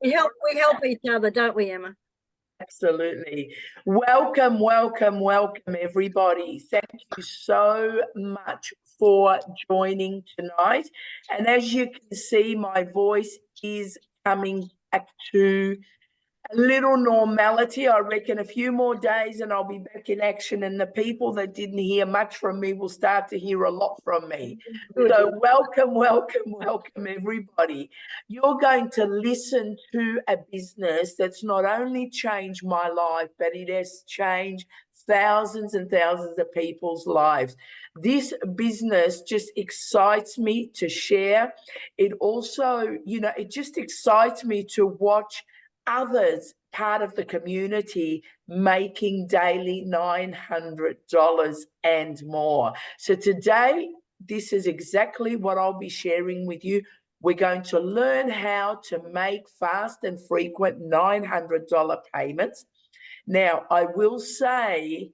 We help each other, don't we, Emma? Absolutely. Welcome, welcome, welcome, everybody. Thank you so much for joining tonight. And as you can see, my voice is coming back to a little normality. I reckon a few more days and I'll be back in action, and the people that didn't hear much from me will start to hear a lot from me. Good. So welcome, welcome, welcome, everybody. You're going to listen to a business that's not only changed my life, but it has changed thousands and thousands of people's lives. This business just excites me to share. It also, it just excites me to watch others, part of the community, making daily $900 and more. So today, this is exactly what I'll be sharing with you. We're going to learn how to make fast and frequent $900 payments. Now, I will say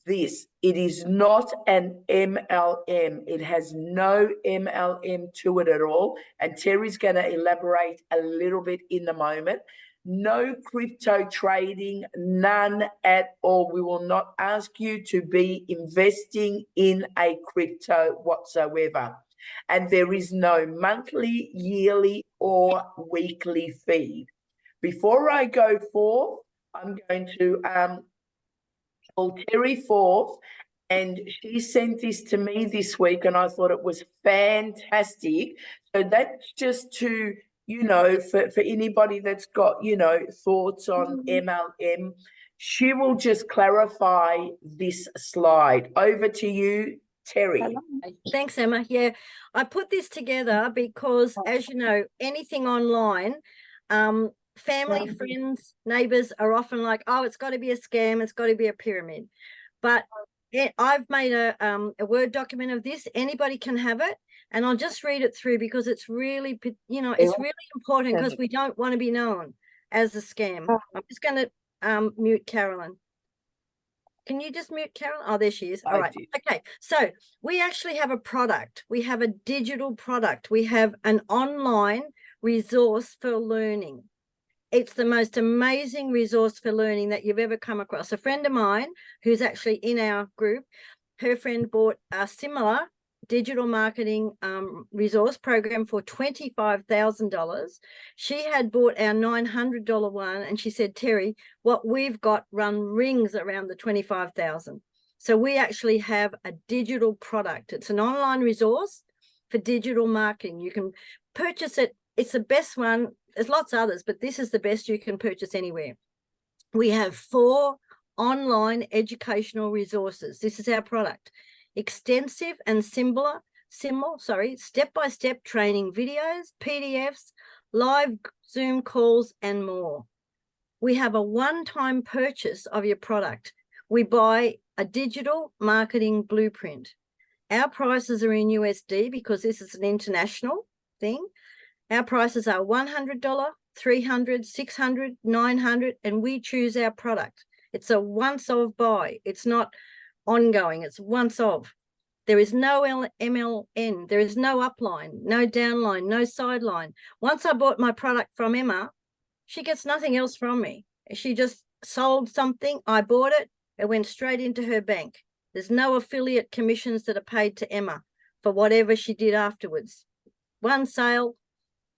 this, it is not an MLM. It has no MLM to it at all. And Terry's going to elaborate a little bit in a moment. No crypto trading, none at all. We will not ask you to be investing in a crypto whatsoever. And there is no monthly, yearly, or weekly fee. Before I go forth, I'm going to call Terry forth, and she sent this to me this week, and I thought it was fantastic. So that's just to, for anybody that's got, thoughts on MLM, she will just clarify this slide. Over to you, Terry. Thanks, Emma. Yeah, I put this together because, as you know, anything online, family, friends, neighbors are often like, oh, it's got to be a scam, it's got to be a pyramid. But I've made a Word document of this. Anybody can have it. And I'll just read it through because it's really, it's really important, because we don't want to be known as a scam. I'm just going to mute Carolyn. Can you just mute Carolyn? Oh, there she is. All right. Okay. So we actually have a product. We have a digital product. We have an online resource for learning. It's the most amazing resource for learning that you've ever come across. A friend of mine who's actually in our group, her friend bought a similar digital marketing resource program for $25,000. She had bought our $900 one, and she said, Terry, what we've got rings around the $25,000. So we actually have a digital product. It's an online resource for digital marketing. You can purchase it. It's the best one. There's lots of others, but this is the best you can purchase anywhere. We have 4 online educational resources. This is our product. Extensive and simple, step-by-step training videos, PDFs, live Zoom calls, and more. We have a one-time purchase of your product. We buy a digital marketing blueprint. Our prices are in USD because this is an international thing. Our prices are $100, $300, $600, $900, and we choose our product. It's a once-off buy. It's not ongoing. It's once off. There is no MLN. There is no upline, no downline, no sideline. Once I bought my product from Emma, she gets nothing else from me. She just sold something. I bought it. It went straight into her bank. There's no affiliate commissions that are paid to Emma for whatever she did afterwards. One sale,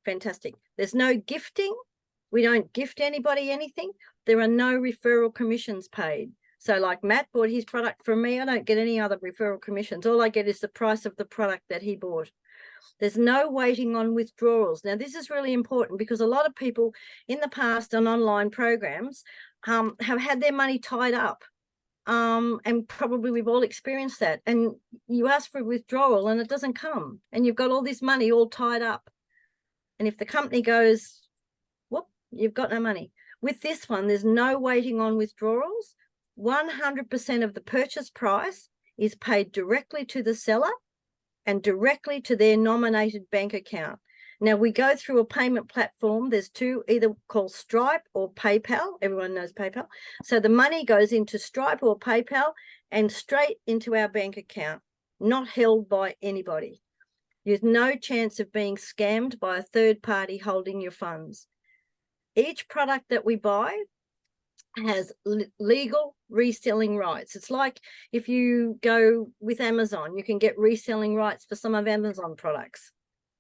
fantastic. There's no gifting. We don't gift anybody anything. There are no referral commissions paid. So like Matt bought his product from me, I don't get any other referral commissions. All I get is the price of the product that he bought. There's no waiting on withdrawals. Now, this is really important because a lot of people in the past on online programs have had their money tied up. And probably we've all experienced that. And you ask for a withdrawal and it doesn't come. And you've got all this money all tied up. And if the company goes, whoop, you've got no money. With this one, there's no waiting on withdrawals. 100% of the purchase price is paid directly to the seller and directly to their nominated bank account. Now, we go through a payment platform. There's 2, either called Stripe or PayPal. Everyone knows PayPal. So the money goes into Stripe or PayPal and straight into our bank account, not held by anybody. There's no chance of being scammed by a third party holding your funds. Each product that we buy has legal reselling rights. It's like if you go with Amazon, you can get reselling rights for some of Amazon products.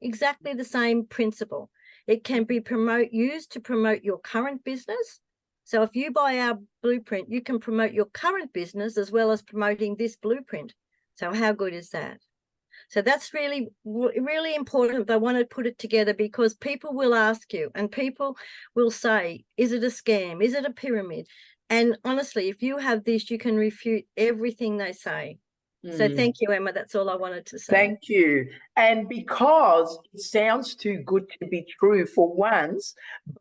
Exactly the same principle. It can be used to promote your current business. So if you buy our blueprint, you can promote your current business as well as promoting this blueprint. So how good is that? So that's really, really important. I want to put it together because people will ask you and people will say, is it a scam? Is it a pyramid? And honestly, if you have this, you can refute everything they say. So thank you, Emma. That's all I wanted to say. Thank you. And because it sounds too good to be true for once,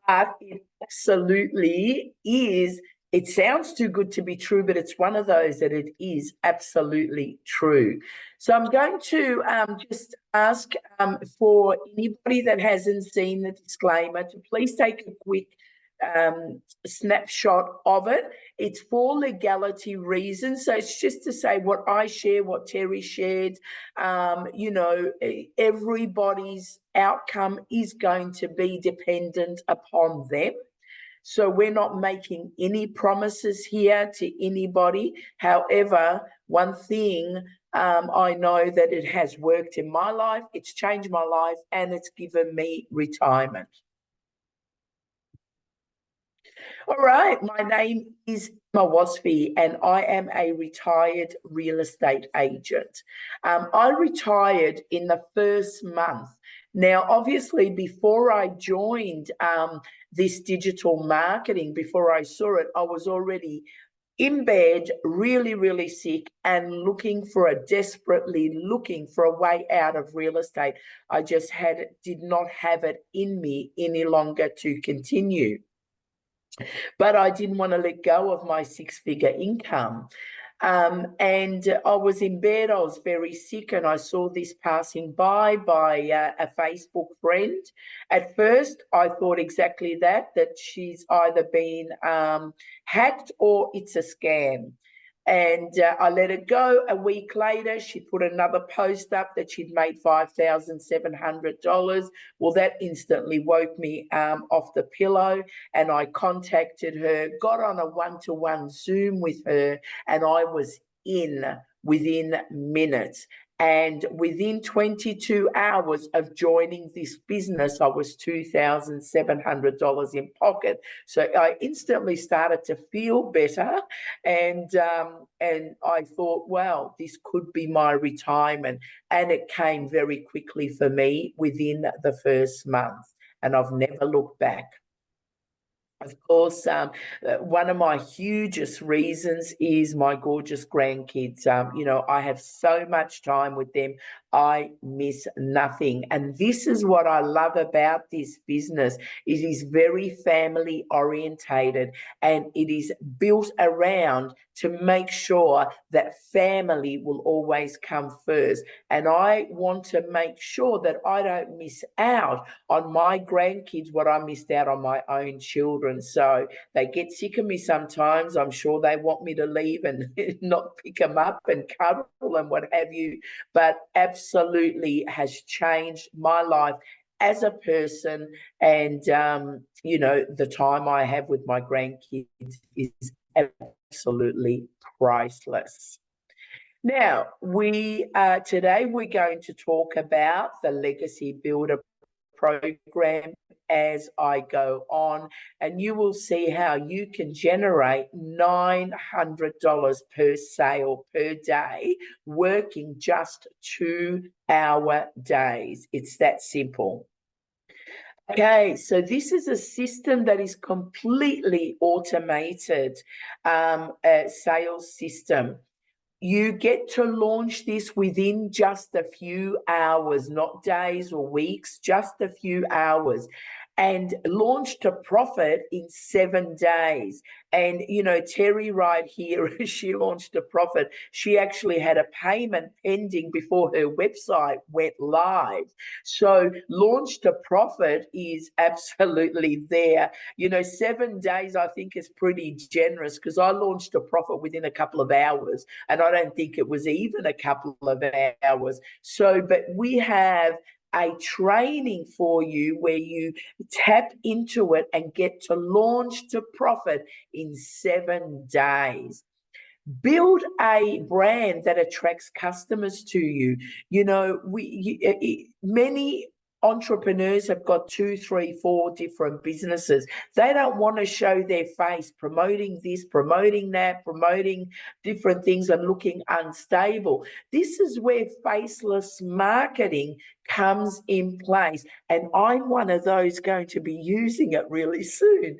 but it absolutely is. It sounds too good to be true, but it's one of those that it is absolutely true. So I'm going to just ask for anybody that hasn't seen the disclaimer to please take a quick snapshot of it. It's for legality reasons. So it's just to say what I share, what Terry shared, you know, everybody's outcome is going to be dependent upon them. So we're not making any promises here to anybody. However, one thing I know that it has worked in my life, it's changed my life, and it's given me retirement. All right, my name is Emma Wasfie, and I am a retired real estate agent. I retired in the first month. Now, obviously, before I joined this digital marketing, before I saw it, I was already in bed, really, really sick, and desperately looking for a way out of real estate. I just did not have it in me any longer to continue. But I didn't want to let go of my six-figure income. And I was in bed, I was very sick, and I saw this passing by a Facebook friend. At first, I thought exactly that she's either been hacked or it's a scam. And I let it go. A week later, she put another post up that she'd made $5,700. Well, that instantly woke me off the pillow, and I contacted her, got on a one-to-one Zoom with her, and I was in within minutes. And within 22 hours of joining this business, I was $2,700 in pocket. So I instantly started to feel better, and I thought, well, this could be my retirement. And it came very quickly for me within the first month, and I've never looked back. Of course, one of my hugest reasons is my gorgeous grandkids. You know, I have so much time with them. I miss nothing. And this is what I love about this business. It is very family orientated, and it is built around to make sure that family will always come first. And I want to make sure that I don't miss out on my grandkids what I missed out on my own children. So they get sick of me sometimes. I'm sure they want me to leave and not pick them up and cuddle and what have you. But absolutely has changed my life as a person. And, you know, the time I have with my grandkids is absolutely priceless. Now, today we're going to talk about the Legacy Builder program as I go on, and you will see how you can generate $900 per sale per day working just 2-hour days. It's that simple. Okay, so this is a system that is completely automated, sales system. You get to launch this within just a few hours, not days or weeks, just a few hours, and launch to profit in 7 days. And, you know, Terry right here, she launched to profit. She actually had a payment pending before her website went live. So launch to profit is absolutely there. You know, 7 days, I think, is pretty generous, because I launched to profit within a couple of hours, and I don't think it was even a couple of hours. So, but we have a training for you where you tap into it and get to launch to profit in 7 days. Build a brand that attracts customers to you. You know, many entrepreneurs have got 2, 3, 4 different businesses. They don't want to show their face promoting this, promoting that, promoting different things and looking unstable. This is where faceless marketing comes in place. And I'm one of those going to be using it really soon.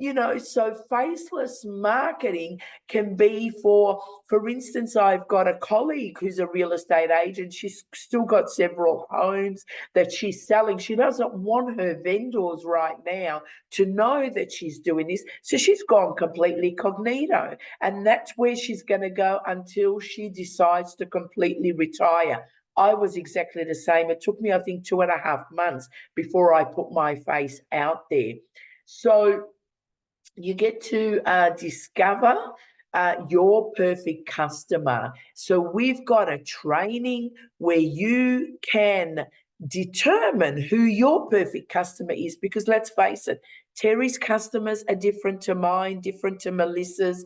You know, so faceless marketing can be for instance, I've got a colleague who's a real estate agent. She's still got several homes that she's selling. She doesn't want her vendors right now to know that she's doing this. So she's gone completely cognito. And that's where she's going to go until she decides to completely retire. I was exactly the same. It took me, I think, 2.5 months before I put my face out there. So you get to discover your perfect customer. So we've got a training where you can determine who your perfect customer is, because let's face it, Terry's customers are different to mine, different to Melissa's,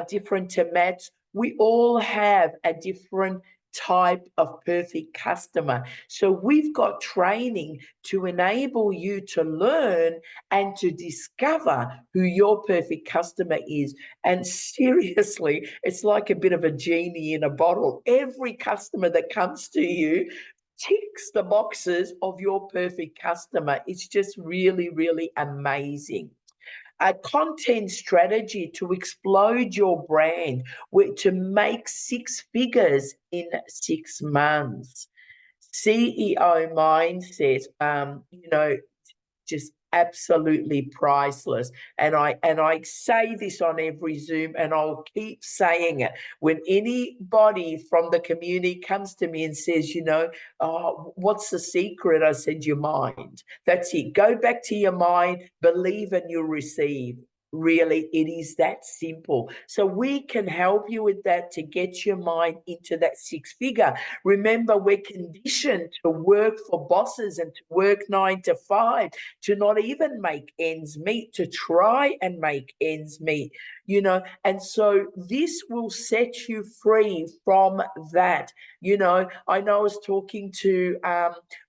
different to Matt's. We all have a different type of perfect customer. So we've got training to enable you to learn and to discover who your perfect customer is. And seriously, it's like a bit of a genie in a bottle. Every customer that comes to you ticks the boxes of your perfect customer. It's just really, really amazing. A content strategy to explode your brand, to make 6 figures in 6 months. CEO mindset, you know, just absolutely priceless. And I say this on every Zoom, and I'll keep saying it. When anybody from the community comes to me and says, you know, oh, what's the secret? I said, your mind. That's it. Go back to your mind, believe and you'll receive. Really, it is that simple. So we can help you with that to get your mind into that 6 figure. Remember, we're conditioned to work for bosses and to work 9 to 5, to not even make ends meet, to try and make ends meet, you know. And so this will set you free from that. You know, I was talking to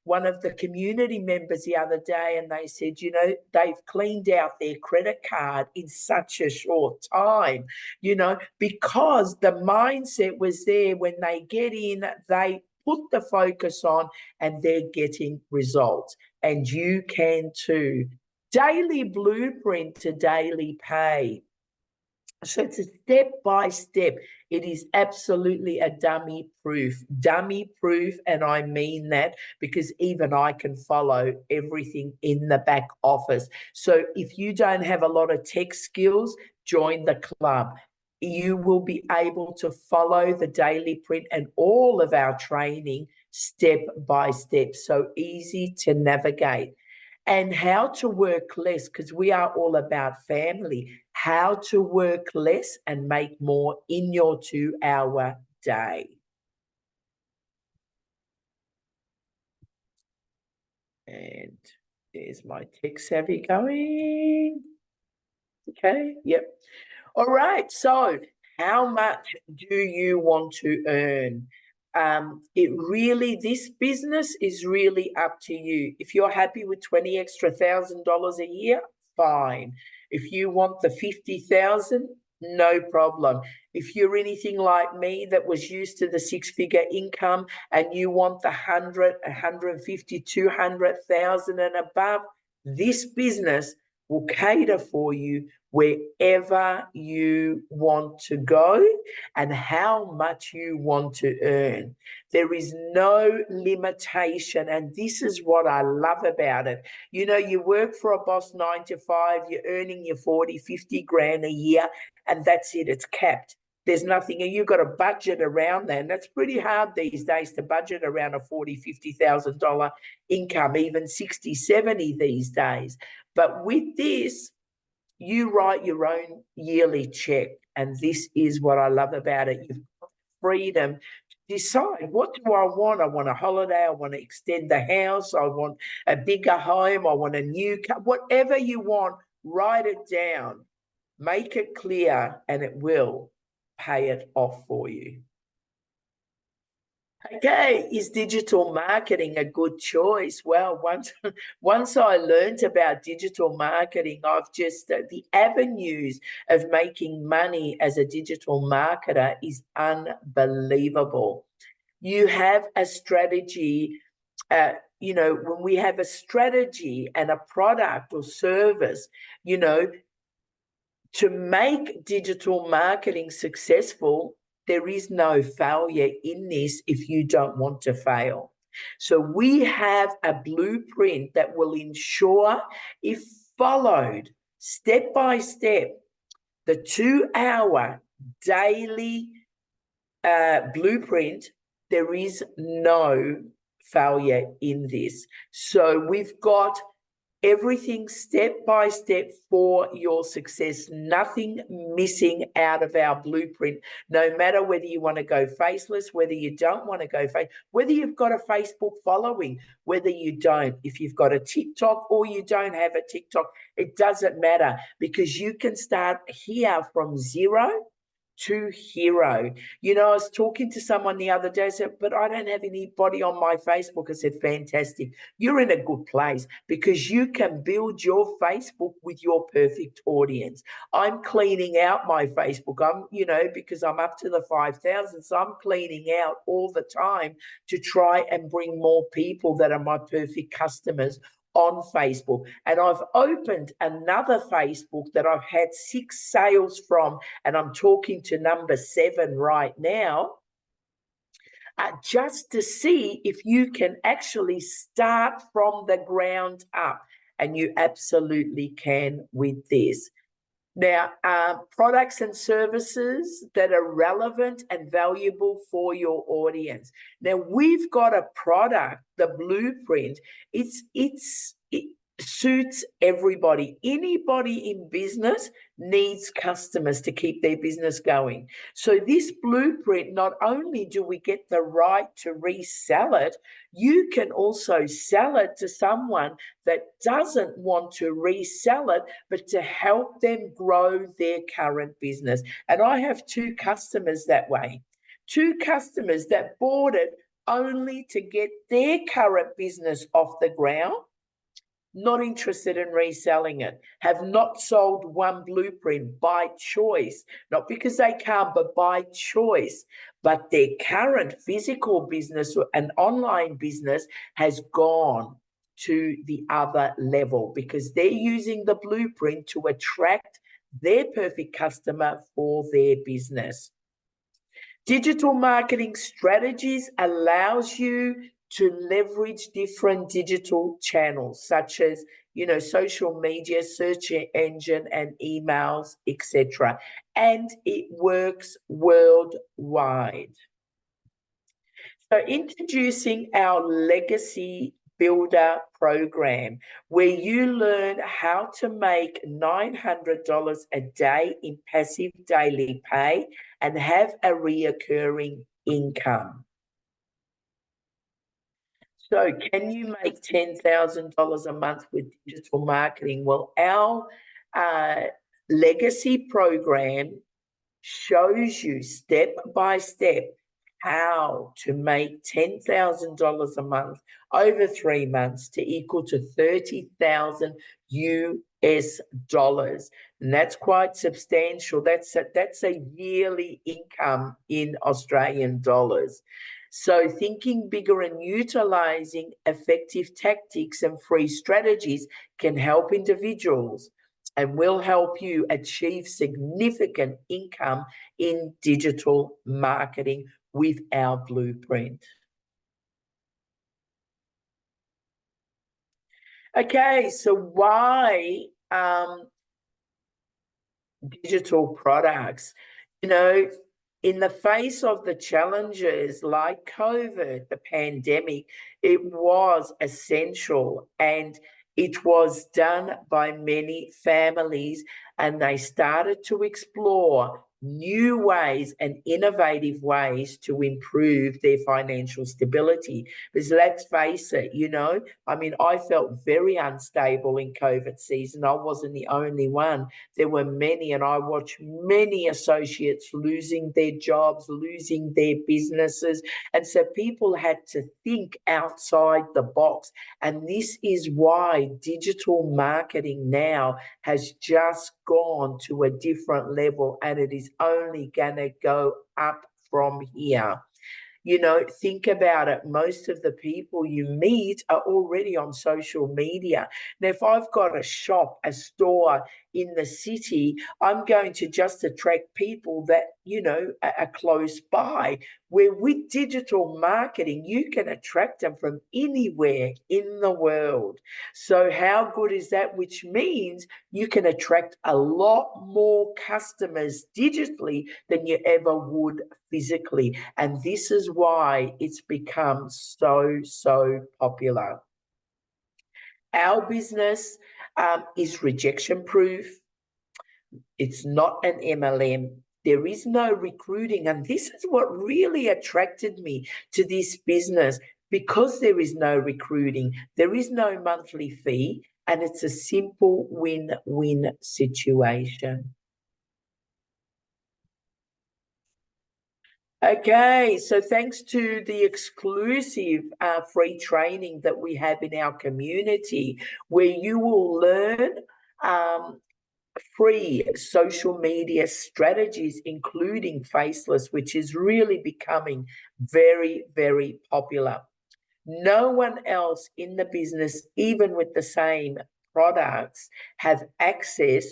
one of the community members the other day, and they said, you know, they've cleaned out their credit card in such a short time, you know, because the mindset was there. When they get in, they put the focus on and they're getting results. And you can too. Daily blueprint to daily pay. So it's a step by step. It is absolutely a dummy proof, and I mean that because even I can follow everything in the back office. So if you don't have a lot of tech skills, join the club. You will be able to follow the daily print and all of our training step by step. So easy to navigate. And how to work less, because we are all about family. How to work less and make more in your 2-hour day. And there's my tech savvy going. Okay, yep. All right, so how much do you want to earn? This business is really up to you. If you're happy with $20,000 extra a year, fine. If you want the 50,000, no problem. If you're anything like me that was used to the 6-figure income and you want the 100, 150, 200,000 and above, this business will cater for you wherever you want to go and how much you want to earn. There is no limitation, and this is what I love about it. You know, you work for a boss 9 to 5, you're earning your 40, 50 grand a year, and that's it, it's capped. There's nothing, and you've got a budget around that. And that's pretty hard these days to budget around a $40,000, $50,000 income, even 60, 70 these days. But with this, you write your own yearly check. And this is what I love about it. You've got freedom to decide, what do I want? I want a holiday. I want to extend the house. I want a bigger home. I want a new car. Whatever you want, write it down. Make it clear, and it will pay it off for you. Okay, is digital marketing a good choice? Well, once I learned about digital marketing, I've just the avenues of making money as a digital marketer is unbelievable. You have a strategy. When we have a strategy and a product or service, to make digital marketing successful, there is no failure in this if you don't want to fail. So we have a blueprint that will ensure, if followed step by step, the 2-hour daily blueprint, there is no failure in this. So we've got everything step by step for your success, nothing missing out of our blueprint, no matter whether you want to go faceless, whether you don't want to go face, whether you've got a Facebook following, whether you don't, if you've got a TikTok or you don't have a TikTok, it doesn't matter, because you can start here from zero to hero. I was talking to someone the other day, said, but I don't have anybody on my Facebook. I said, fantastic. You're in a good place, because you can build your Facebook with your perfect audience. I'm cleaning out my Facebook. Because I'm up to the 5,000. So I'm cleaning out all the time to try and bring more people that are my perfect customers on Facebook. And I've opened another Facebook that I've had 6 sales from, and I'm talking to number 7 right now, just to see if you can actually start from the ground up. And you absolutely can with this. Now, products and services that are relevant and valuable for your audience. Now, we've got a product, the blueprint. It suits everybody. Anybody in business needs customers to keep their business going. So this blueprint, not only do we get the right to resell it, you can also sell it to someone that doesn't want to resell it, but to help them grow their current business. And I have 2 customers that way. 2 customers that bought it only to get their current business off the ground, not interested in reselling it, have not sold one blueprint by choice, not because they can't, but by choice. But their current physical business and online business has gone to the other level, because they're using the blueprint to attract their perfect customer for their business. Digital marketing strategies allows you to leverage different digital channels, such as, social media, search engine, and emails, etc. And it works worldwide. So introducing our Legacy Builder program, where you learn how to make $900 a day in passive daily pay and have a reoccurring income. So can you make $10,000 a month with digital marketing? Well, our Legacy program shows you step by step how to make $10,000 a month over 3 months to equal to 30,000 US dollars. And that's quite substantial. That's a yearly income in Australian dollars. So thinking bigger and utilizing effective tactics and free strategies can help individuals and will help you achieve significant income in digital marketing with our blueprint. Okay, so why digital products? In the face of the challenges like COVID, the pandemic, it was essential, and it was done by many families, and they started to explore new ways and innovative ways to improve their financial stability. Because let's face it, I mean, I felt very unstable in COVID season. I wasn't the only one. There were many, and I watched many associates losing their jobs, losing their businesses. And so people had to think outside the box. And this is why digital marketing now has just gone to a different level, and it is only going to go up from here. Think about it. Most of the people you meet are already on social media. Now, if I've got a shop, a store in the city, I'm going to just attract people that, are close by. Where with digital marketing, you can attract them from anywhere in the world. So how good is that? Which means you can attract a lot more customers digitally than you ever would physically. And this is why it's become so popular. Our business is rejection proof. It's not an MLM. There is no recruiting. And this is what really attracted me to this business, because there is no recruiting, there is no monthly fee, and it's a simple win-win situation. Okay, so thanks to the exclusive free training that we have in our community, where you will learn free social media strategies, including faceless, which is really becoming very, very popular. No one else in the business, even with the same products, have access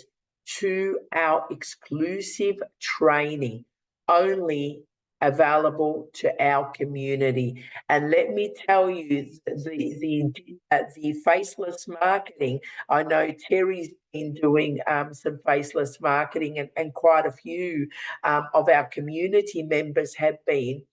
to our exclusive training, only available to our community. And let me tell you, the faceless marketing, I know Terry's been doing some faceless marketing, and quite a few of our community members have been.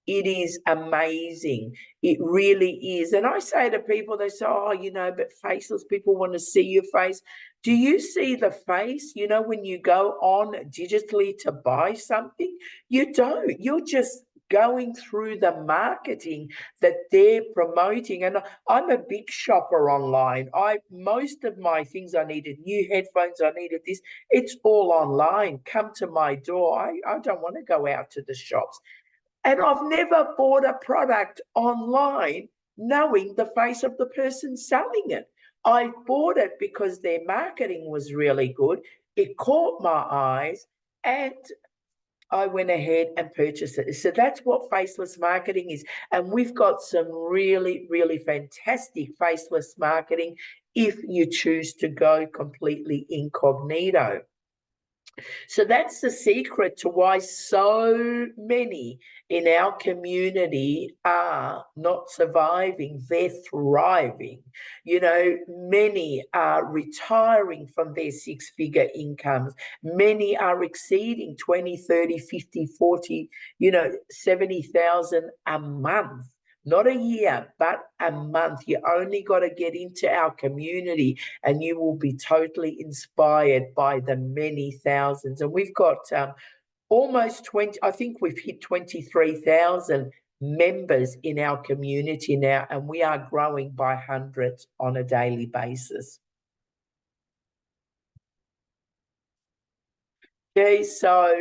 It is amazing. It really is. And I say to people, they say, oh, but faceless, people want to see your face. Do you see the face? When you go on digitally to buy something, you don't. You're just going through the marketing that they're promoting. And I'm a big shopper online. Most of my things, I needed new headphones, I needed this. It's all online. Come to my door. I don't want to go out to the shops. And I've never bought a product online knowing the face of the person selling it. I bought it because their marketing was really good. It caught my eyes, and I went ahead and purchased it. So that's what faceless marketing is. And we've got some really, really fantastic faceless marketing if you choose to go completely incognito. So that's the secret to why so many in our community are not surviving, they're thriving. Many are retiring from their six-figure incomes. Many are exceeding 20, 30, 50, 40, 70,000 a month. Not a year, but a month. You only got to get into our community and you will be totally inspired by the many thousands. And we've got almost 20, I think we've hit 23,000 members in our community now, and we are growing by hundreds on a daily basis. Okay, so,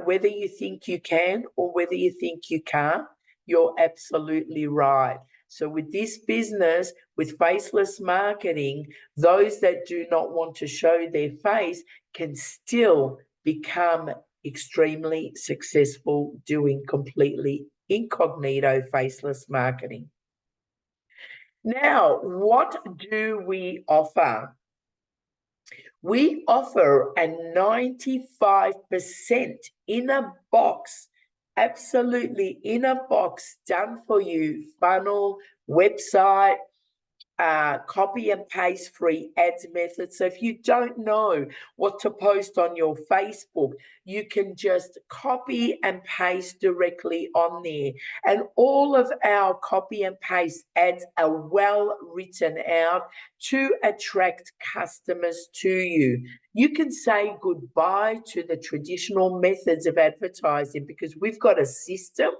whether you think you can or whether you think you can't, you're absolutely right. So with this business, with faceless marketing, those that do not want to show their face can still become extremely successful doing completely incognito faceless marketing. Now, what do we offer? We offer a 95% in a box, absolutely in a box, done for you funnel, website, copy and paste free ads method. So if you don't know what to post on your Facebook, you can just copy and paste directly on there. And all of our copy and paste ads are well written out to attract customers to you. You can say goodbye to the traditional methods of advertising because we've got a system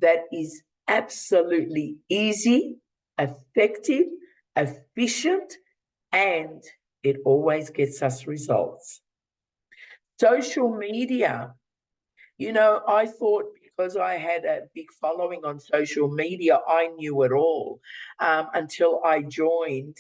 that is absolutely easy, effective, efficient, and it always gets us results. Social media, I thought because I had a big following on social media, I knew it all until I joined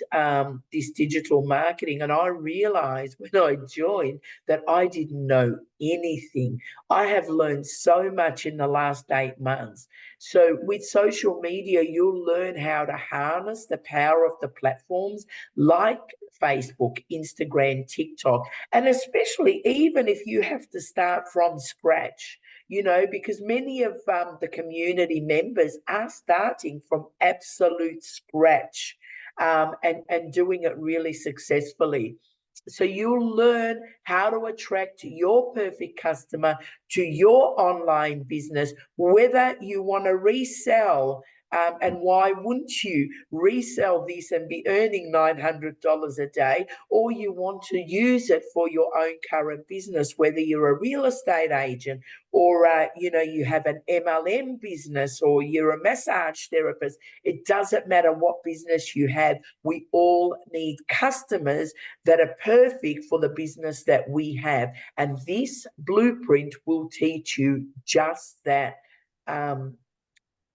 this digital marketing. And I realized when I joined that I didn't know anything. I have learned so much in the last 8 months. So with social media, you'll learn how to harness the power of the platforms like Facebook, Instagram, TikTok, and especially even if you have to start from scratch, because many of the community members are starting from absolute scratch and doing it really successfully. So you'll learn how to attract your perfect customer to your online business, whether you want to resell. And why wouldn't you resell this and be earning $900 a day, or you want to use it for your own current business, whether you're a real estate agent or, you have an MLM business or you're a massage therapist. It doesn't matter what business you have. We all need customers that are perfect for the business that we have. And this blueprint will teach you just that.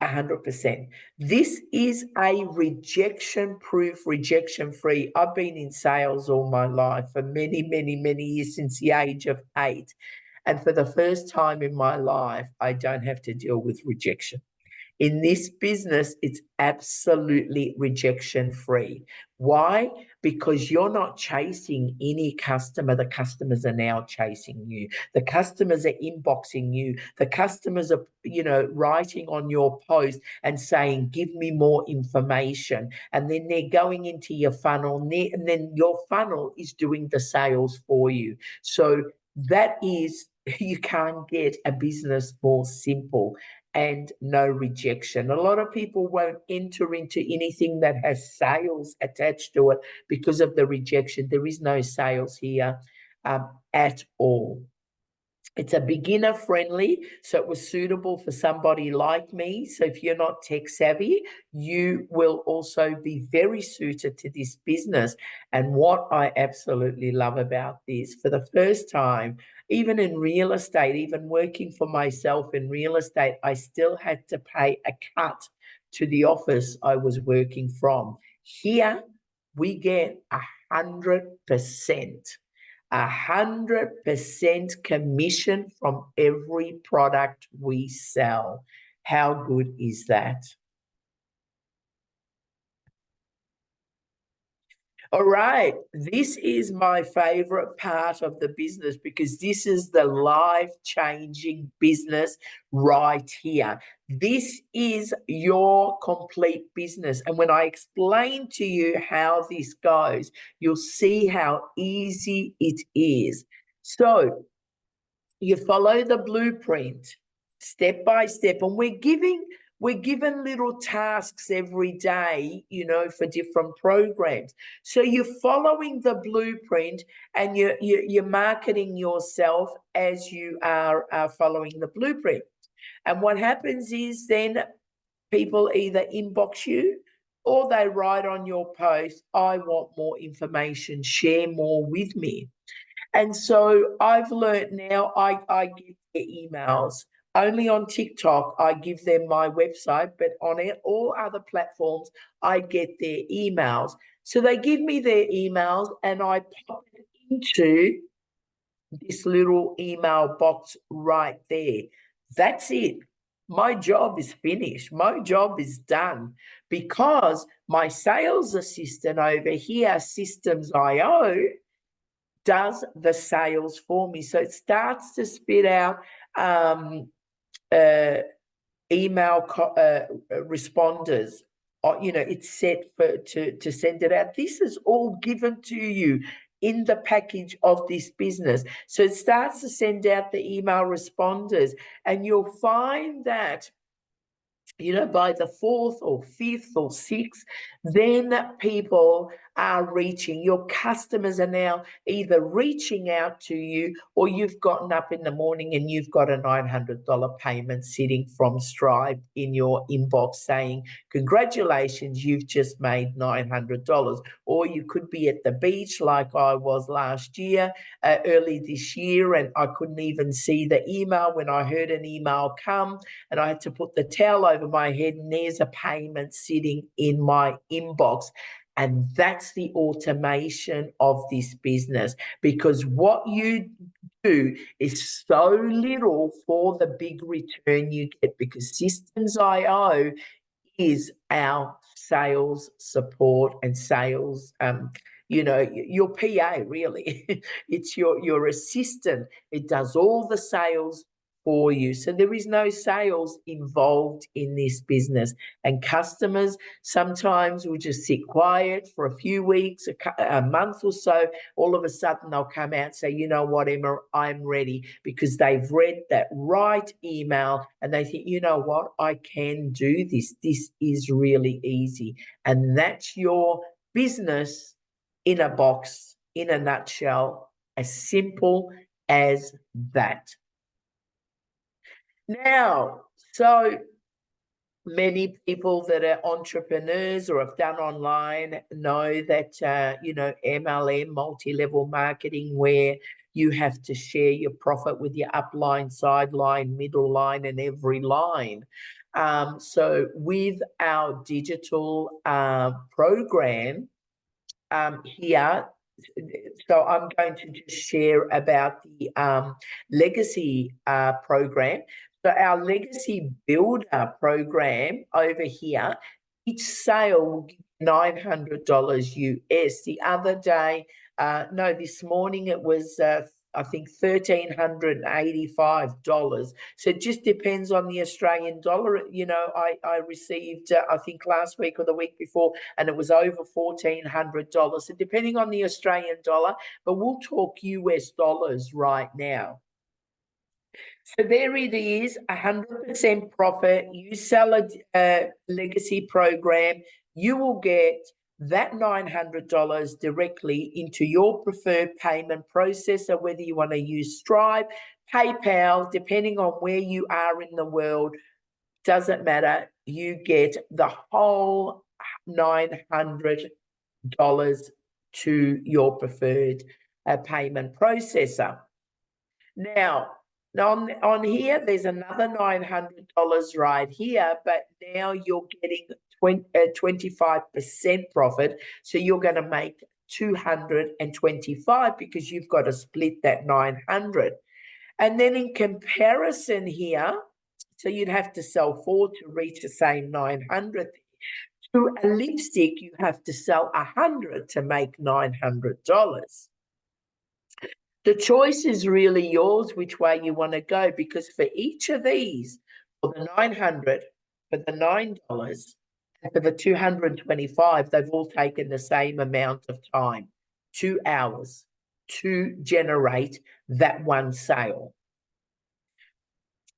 100%. This is a rejection-proof, rejection-free. I've been in sales all my life for many, many, many years, since the age of 8. And for the first time in my life, I don't have to deal with rejection. In this business, it's absolutely rejection-free. Why? Because you're not chasing any customer. The customers are now chasing you. The customers are inboxing you. The customers are, writing on your post and saying, give me more information. And then they're going into your funnel, and then your funnel is doing the sales for you. So that is, you can't get a business more simple and no rejection. A lot of people won't enter into anything that has sales attached to it because of the rejection. There is no sales here at all. It's a beginner friendly, so it was suitable for somebody like me. So if you're not tech savvy, you will also be very suited to this business. And what I absolutely love about this, for the first time, even in real estate, even working for myself in real estate, I still had to pay a cut to the office I was working from. Here, we get 100%. 100% commission from every product we sell. How good is that? All right, this is my favorite part of the business because this is the life-changing business right here. This is your complete business. And when I explain to you how this goes, you'll see how easy it is. So you follow the blueprint step by step, and we're given little tasks every day, for different programs. So you're following the blueprint and you're marketing yourself as you are following the blueprint. And what happens is then people either inbox you or they write on your post, I want more information, share more with me. And so I've learned now I get their emails. Only on TikTok, I give them my website, but on all other platforms, I get their emails. So they give me their emails and I pop it into this little email box right there. That's it. My job is finished. My job is done because my sales assistant over here, Systems.io, does the sales for me. So it starts to spit out email responders it's set to send it out. This is all given to you in the package of this business. So it starts to send out the email responders, and you'll find that by the 4th or 5th or 6th, then people are reaching, your customers are now either reaching out to you, or you've gotten up in the morning and you've got a $900 payment sitting from Stripe in your inbox saying, congratulations, you've just made $900. Or you could be at the beach like I was last year, early this year, and I couldn't even see the email when I heard an email come, and I had to put the towel over my head, and there's a payment sitting in my inbox. And that's the automation of this business, because what you do is so little for the big return you get, because Systems.io is our sales support and sales, your PA, really. It's your assistant. It does all the sales for you. So there is no sales involved in this business. And customers sometimes will just sit quiet for a few weeks, a month or so. All of a sudden they'll come out and say, you know what, Emma, I'm ready, because they've read that right email and they think, you know what, I can do this. This is really easy. And that's your business in a box, in a nutshell, as simple as that. Now, so many people that are entrepreneurs or have done online know that, MLM, multi-level marketing, where you have to share your profit with your upline, sideline, middle line, and every line. So with our digital program here, so I'm going to just share about the legacy program. So our legacy builder program over here, each sale will give $900 US. The other day, this morning it was I think $1,385. So it just depends on the Australian dollar. I received, I think last week or the week before, and it was over $1,400. So depending on the Australian dollar, but we'll talk US dollars right now. So there it is, 100% profit. You sell a legacy program, you will get that $900 directly into your preferred payment processor, whether you want to use Stripe, PayPal, depending on where you are in the world, doesn't matter. You get the whole $900 to your preferred payment processor. Now, on here, there's another $900 right here, but now you're getting 25% profit. So you're going to make $225 because you've got to split that 900. And then in comparison here, so you'd have to sell 4 to reach the same 900. To a lipstick, you have to sell 100 to make $900. The choice is really yours, which way you want to go, because for each of these, for the 900, for the $9, and for the 225, they've all taken the same amount of time, 2 hours, to generate that one sale.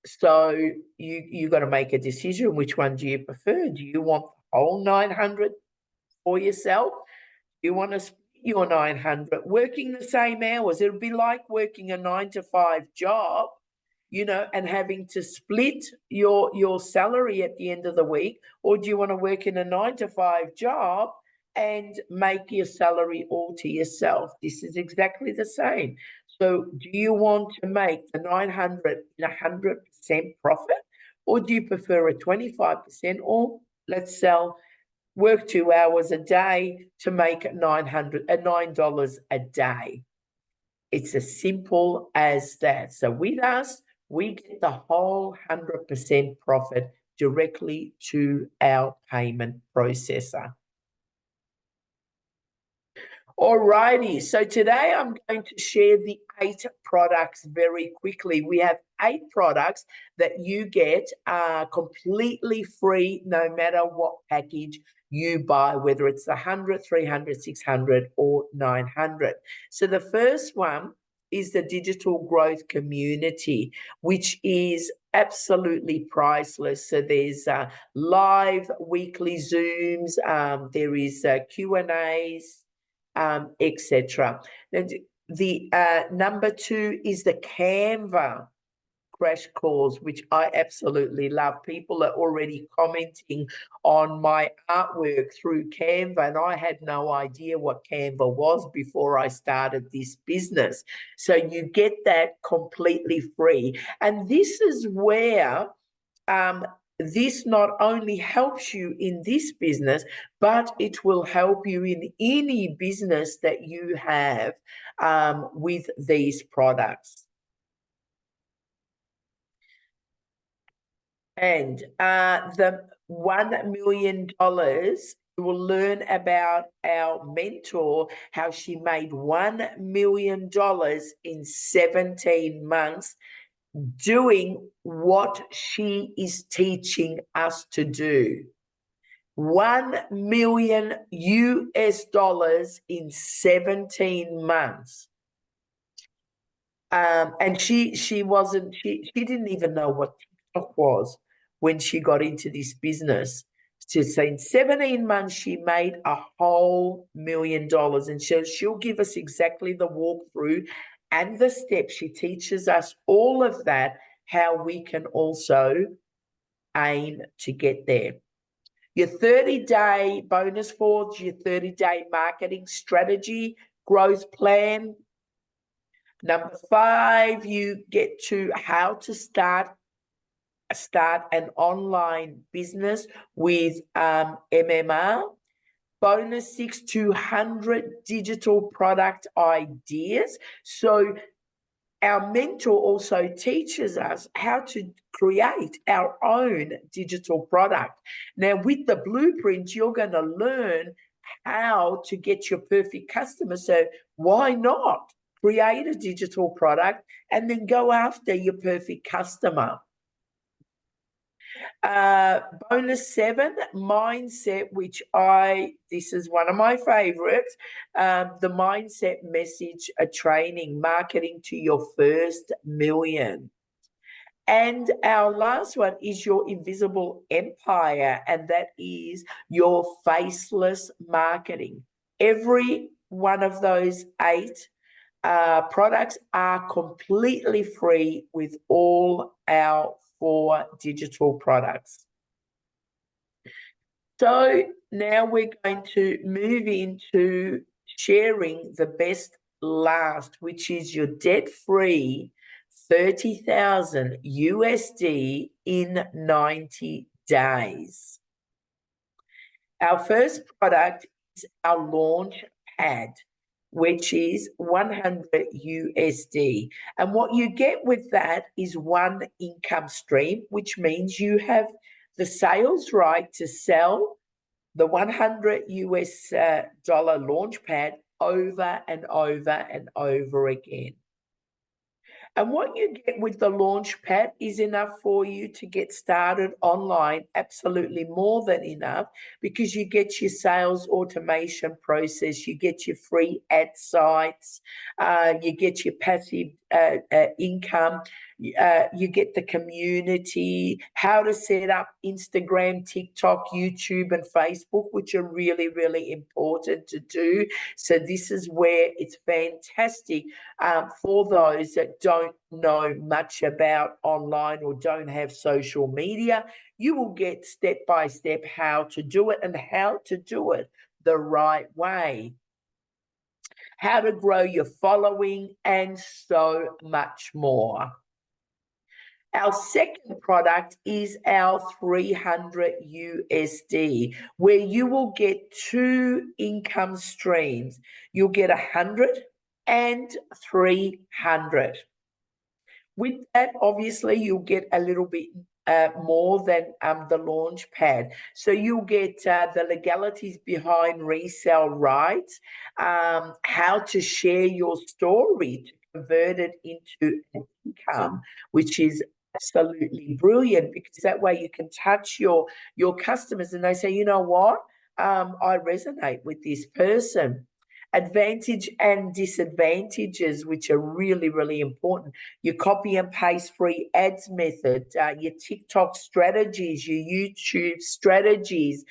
So you got to make a decision. Which one do you prefer? Do you want the whole 900 for yourself? Do you want to split your 900 working the same hours? It'll be like working a 9-to-5 job, and having to split your salary at the end of the week. Or do you want to work in a 9-to-5 job and make your salary all to yourself? This is exactly the same. So do you want to make the 900 in 100% profit, or do you prefer a 25%, or let's work 2 hours a day to make $9 a day? It's as simple as that. So with us, we get the whole 100% profit directly to our payment processor. Alrighty, so today I'm going to share the 8 products very quickly. We have 8 products that you get completely free, no matter what package you buy, whether it's 100, 300, 600, or 900. So the first one is the digital growth community, which is absolutely priceless. So there's live weekly Zooms, there is Q&As, etc. And the number two is the Canva crash course, which I absolutely love. People are already commenting on my artwork through Canva, and I had no idea what Canva was before I started this business. So you get that completely free. And this is where this not only helps you in this business, but it will help you in any business that you have with these products. And the $1 million, you will learn about our mentor, how she made $1 million in 17 months doing what she is teaching us to do. $1 million US in 17 months. And she didn't even know what TikTok was when she got into this business. So in 17 months, she made a whole $1 million, and she'll give us exactly the walkthrough and the steps. She teaches us all of that, how we can also aim to get there. Your 30-day bonus forge, your 30-day marketing strategy, growth plan. Number 5, you get to how to start an online business with MMR. Bonus 6, 200 digital product ideas. So our mentor also teaches us how to create our own digital product. Now, with the blueprint, you're going to learn how to get your perfect customer. So why not create a digital product and then go after your perfect customer? Bonus 7, mindset, which this is one of my favorites, the mindset message training, marketing to your first million. And our last one is your invisible empire, and that is your faceless marketing. Every one of those 8 products are completely free with all our 4 digital products. So now we're going to move into sharing the best last, which is your debt-free 30,000 USD in 90 days. Our first product is our launch pad, which is 100 USD. And what you get with that is 1 income stream, which means you have the sales right to sell the 100 US dollar launch pad over and over and over again. And what you get with the launch pad is enough for you to get started online, absolutely more than enough, because you get your sales automation process, you get your free ad sites, you get your passive income, you get the community, how to set up Instagram, TikTok, YouTube, and Facebook, which are really, really important to do. So this is where it's fantastic for those that don't know much about online or don't have social media. You will get step by step how to do it and how to do it the right way, how to grow your following, and so much more. Our second product is our 300 USD, where you will get 2 income streams. You'll get 100 and 300. With that, obviously, you'll get a little bit more than the launch pad. So you'll get the legalities behind resale rights, how to share your story to convert it into an income, which is absolutely brilliant, because that way you can touch your customers and they say, you know what? I resonate with this person. Advantage and disadvantages, which are really, really important. Your copy and paste free ads method, your TikTok strategies, your YouTube strategies,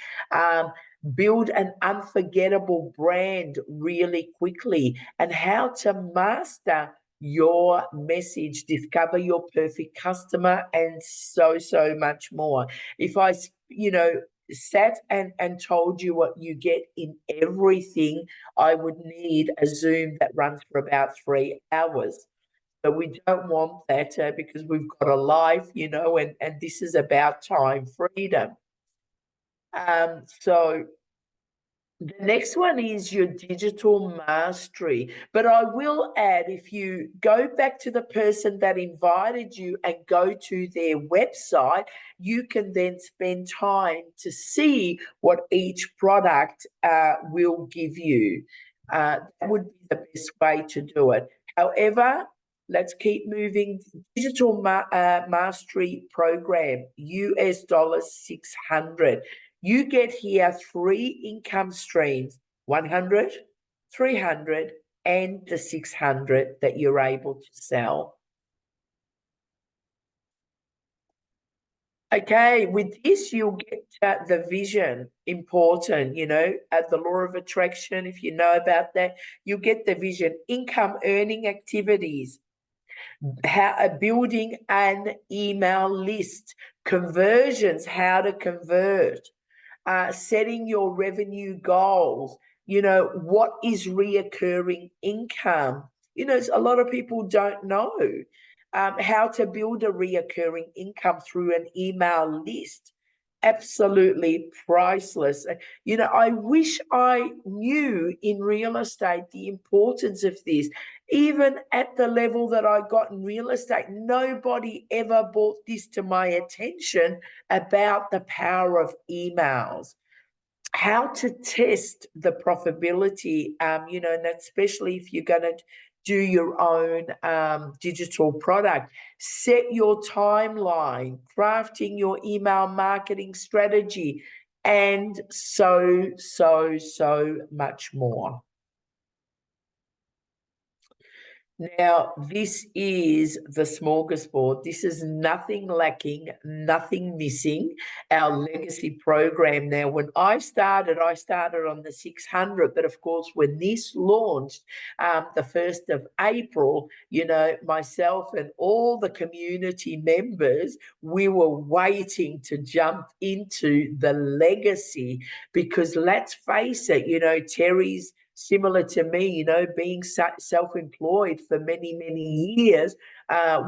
build an unforgettable brand really quickly, and how to master your message, discover your perfect customer, and so, so much more. If I, sat and told you what you get in everything, I would need a Zoom that runs for about 3 hours. But we don't want that because we've got a life, and this is about time freedom. So the next one is your digital mastery. But I will add, if you go back to the person that invited you and go to their website, you can then spend time to see what each product will give you. That would be the best way to do it. However, let's keep moving. Digital mastery program, US dollars 600. You get here 3 income streams, 100, 300, and the 600 that you're able to sell. Okay, with this, you'll get the vision, important, the law of attraction, if you know about that, you'll get the vision, income earning activities, building an email list, conversions, how to convert, setting your revenue goals, what is reoccurring income. A lot of people don't know how to build a reoccurring income through an email list. Absolutely priceless. I wish I knew in real estate the importance of this. Even at the level that I got in real estate, nobody ever brought this to my attention about the power of emails, how to test the profitability, and especially if you're going to do your own digital product, set your timeline, crafting your email marketing strategy, and so, so, so much more. Now, this is the smorgasbord. This is nothing lacking, nothing missing. Our legacy program. Now, when I started on the 600, but of course, when this launched, the 1st of April, myself and all the community members, we were waiting to jump into the legacy because let's face it, Terry's similar to me, being self-employed for many, many years,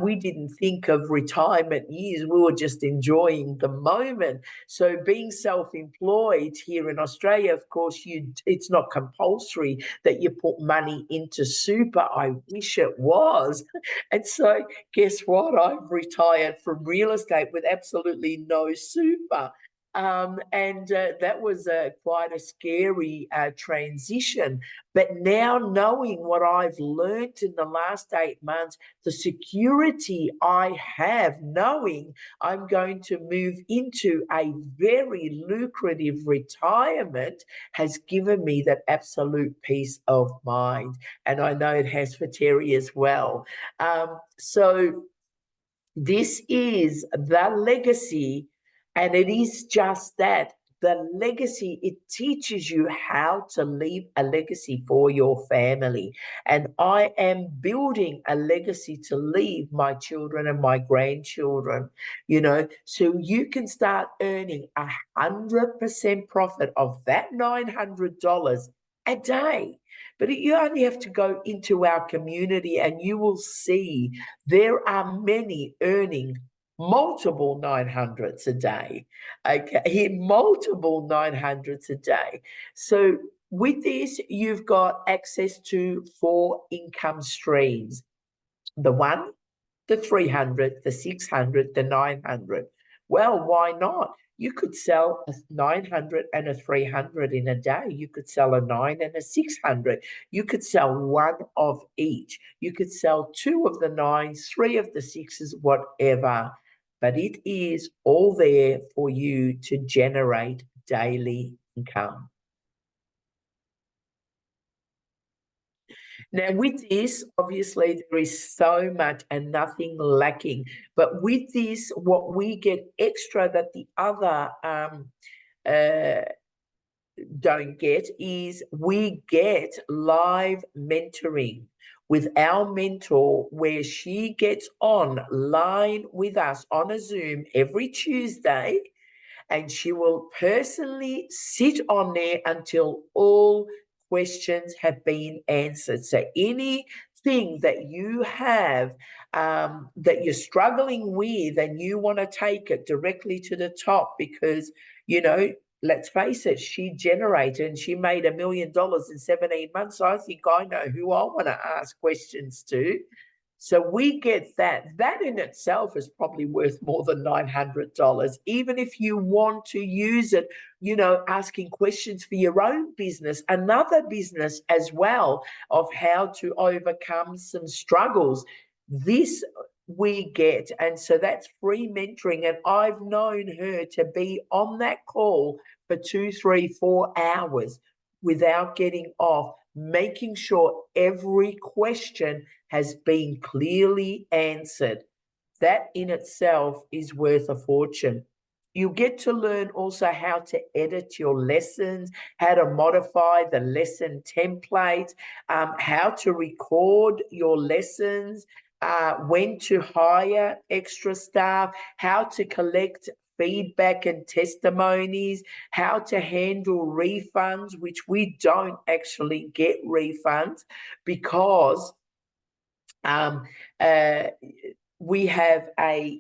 we didn't think of retirement years. We were just enjoying the moment. So being self-employed here in Australia, of course, it's not compulsory that you put money into super. I wish it was. And so guess what? I've retired from real estate with absolutely no super. That was quite a scary transition. But now knowing what I've learned in the last 8 months, the security I have knowing I'm going to move into a very lucrative retirement has given me that absolute peace of mind. And I know it has for Terry as well. So this is the legacy. And it is just that, the legacy, it teaches you how to leave a legacy for your family. And I am building a legacy to leave my children and my grandchildren, so you can start earning 100% profit of that $900 a day. But you only have to go into our community and you will see there are many earning multiple 900s a day, okay, multiple 900s a day. So with this, you've got access to 4 income streams: the 1, the 300, the 600, the 900. Well, why not? You could sell a 900 and a 300 in a day. You could sell a 9 and a 600. You could sell 1 of each. You could sell 2 of the 9s, 3 of the 6s, whatever. But it is all there for you to generate daily income. Now, with this, obviously, there is so much and nothing lacking. But with this, what we get extra that the other don't get is we get live mentoring with our mentor, where she gets online with us on a Zoom every Tuesday, and she will personally sit on there until all questions have been answered. So anything that you have that you're struggling with and you want to take it directly to the top, because, you know, let's face it, she generated and she made $1 million in 17 months. So I think I know who I want to ask questions to. So we get that. That in itself is probably worth more than $900. Even if you want to use it, you know, asking questions for your own business, another business as well, of how to overcome some struggles. This we get. And so that's free mentoring. And I've known her to be on that call for 2, 3, 4 hours without getting off, making sure every question has been clearly answered. That in itself is worth a fortune. You get to learn also how to edit your lessons, how to modify the lesson template, how to record your lessons, when to hire extra staff, how to collect feedback and testimonies, how to handle refunds, which we don't actually get refunds because we have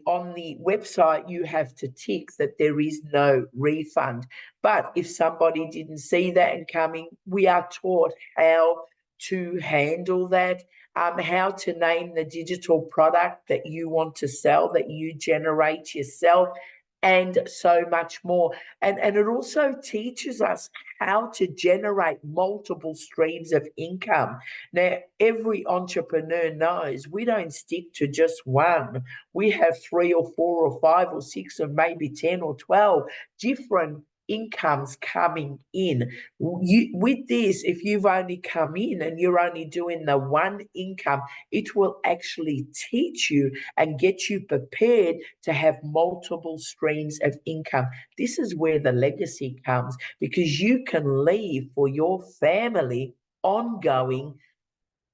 on the website, you have to tick that there is no refund. But if somebody didn't see that and coming, we are taught how to handle that, how to name the digital product that you want to sell, that you generate yourself, and so much more. And it also teaches us how to generate multiple streams of income. Now, every entrepreneur knows we don't stick to just one. We have 3 or 4 or 5 or 6 or maybe 10 or 12 different incomes coming in. With this, if you've only come in and you're only doing the one income, it will actually teach you and get you prepared to have multiple streams of income. This is where the legacy comes, because you can leave for your family ongoing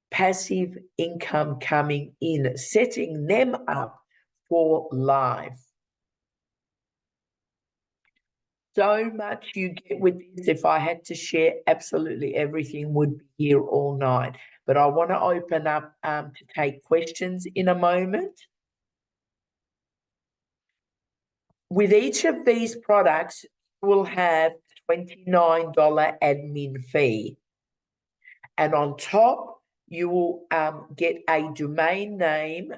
passive income coming in, setting them up for life. So much you get with this. If I had to share absolutely everything, would be here all night. But I want to open up to take questions in a moment. With each of these products, you will have $29 admin fee. And on top, you will get a domain name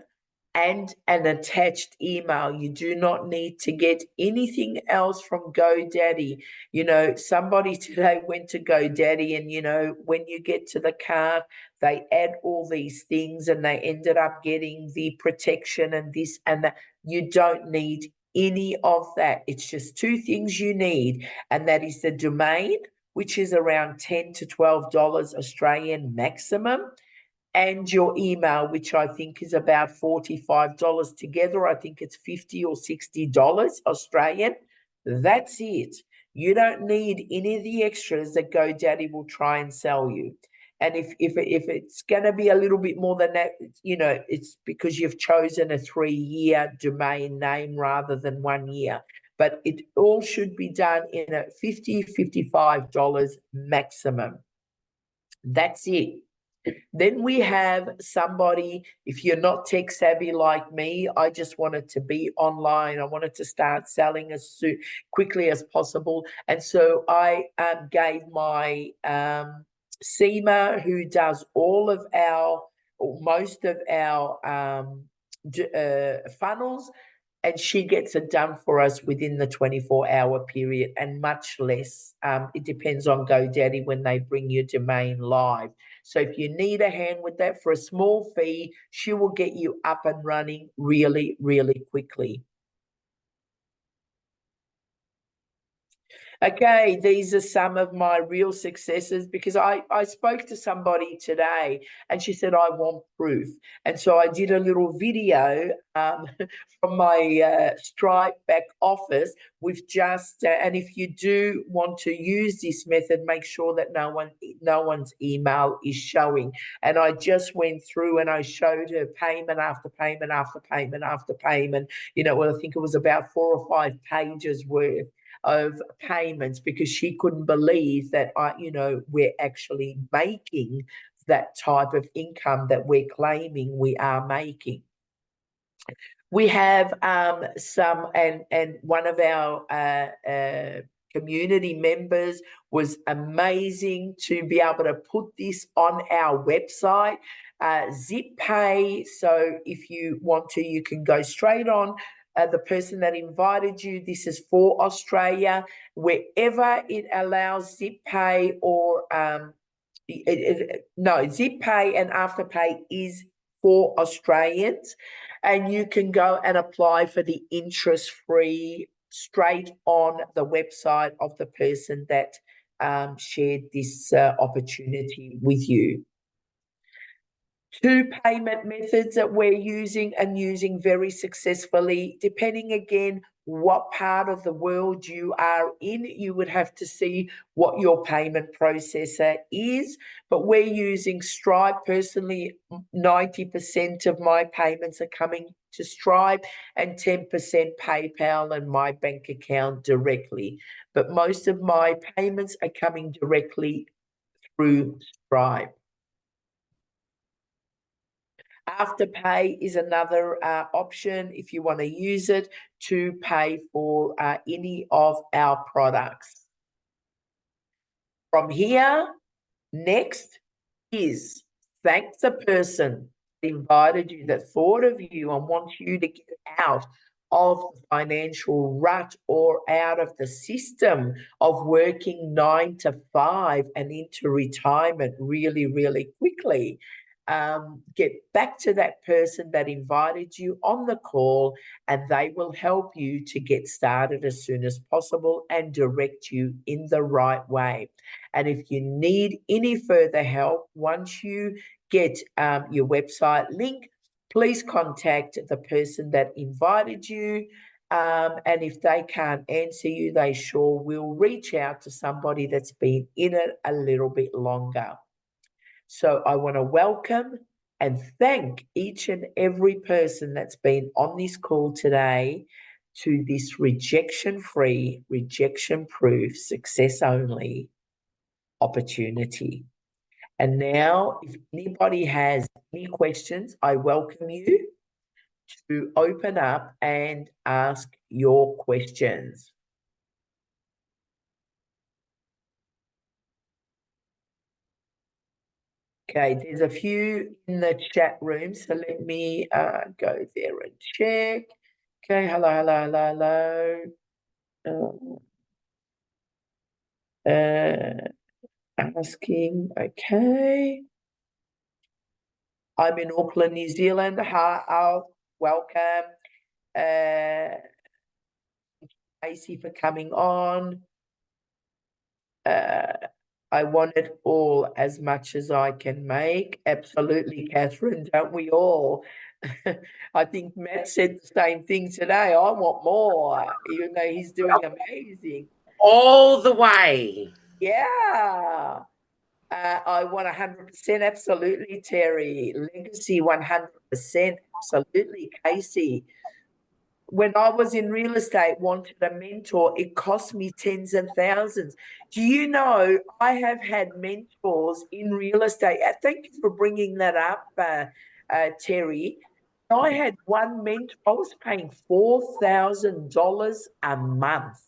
and an attached email. You do not need to get anything else from GoDaddy. You know, somebody today went to GoDaddy and, you know, when you get to the cart, they add all these things and they ended up getting the protection and this and that. You don't need any of that. It's just 2 things you need, and that is the domain, which is around $10 to $12 Australian maximum, and your email, which I think is about $45 together. I think it's $50 or $60 Australian. That's it. You don't need any of the extras that GoDaddy will try and sell you. And if it's going to be a little bit more than that, you know, it's because you've chosen a 3-year domain name rather than 1 year. But it all should be done in a $50, $55 maximum. That's it. Then we have somebody, if you're not tech savvy like me, I just wanted to be online. I wanted to start selling as quickly as possible. And so I gave my SEMA, who does all of our, or most of our funnels, and she gets it done for us within the 24-hour period and much less. It depends on GoDaddy when they bring your domain live. So if you need a hand with that for a small fee, she will get you up and running really, really quickly. Okay, these are some of my real successes, because I spoke to somebody today and she said, I want proof. And so I did a little video from my Stripe back office with just, and if you do want to use this method, make sure that no one's email is showing. And I just went through and I showed her payment after payment after payment after payment. Well, I think it was about 4 or 5 pages worth of payments, because she couldn't believe that we're actually making that type of income that we're claiming we are making. We have some, and one of our community members was amazing to be able to put this on our website, Zip Pay. So if you want to, you can go straight on. The person that invited you, this is for Australia. Wherever it allows Zip Pay or Zip Pay and Afterpay is for Australians, and you can go and apply for the interest-free straight on the website of the person that shared this opportunity with you. 2 payment methods that we're using and using very successfully, depending again what part of the world you are in. You would have to see what your payment processor is, but we're using Stripe. Personally, 90% of my payments are coming to Stripe and 10% PayPal and my bank account directly. But most of my payments are coming directly through Stripe. Afterpay is another option if you want to use it to pay for any of our products. From here, next is thank the person that invited you, that thought of you and wants you to get out of the financial rut or out of the system of working 9 to 5 and into retirement really, really quickly. Get back to that person that invited you on the call, and they will help you to get started as soon as possible and direct you in the right way. And if you need any further help, once you get your website link, please contact the person that invited you. And if they can't answer you, they sure will reach out to somebody that's been in it a little bit longer. So I want to welcome and thank each and every person that's been on this call today to this rejection-free, rejection-proof, success-only opportunity. And now, if anybody has any questions, I welcome you to open up and ask your questions. Okay, there's a few in the chat room, so let me go there and check. Okay, hello. Asking, okay. I'm in Auckland, New Zealand. Hi, welcome. Casey for coming on. I want it all as much as I can make. Absolutely, Catherine, don't we all? I think Matt said the same thing today. I want more, even though he's doing amazing. All the way. Yeah. I want 100%. Absolutely, Terry. Legacy 100%. Absolutely, Casey. When I was in real estate, wanted a mentor, it cost me tens of thousands. Do you know I have had mentors in real estate? Thank you for bringing that up, Terry. I had one mentor, I was paying $4,000 a month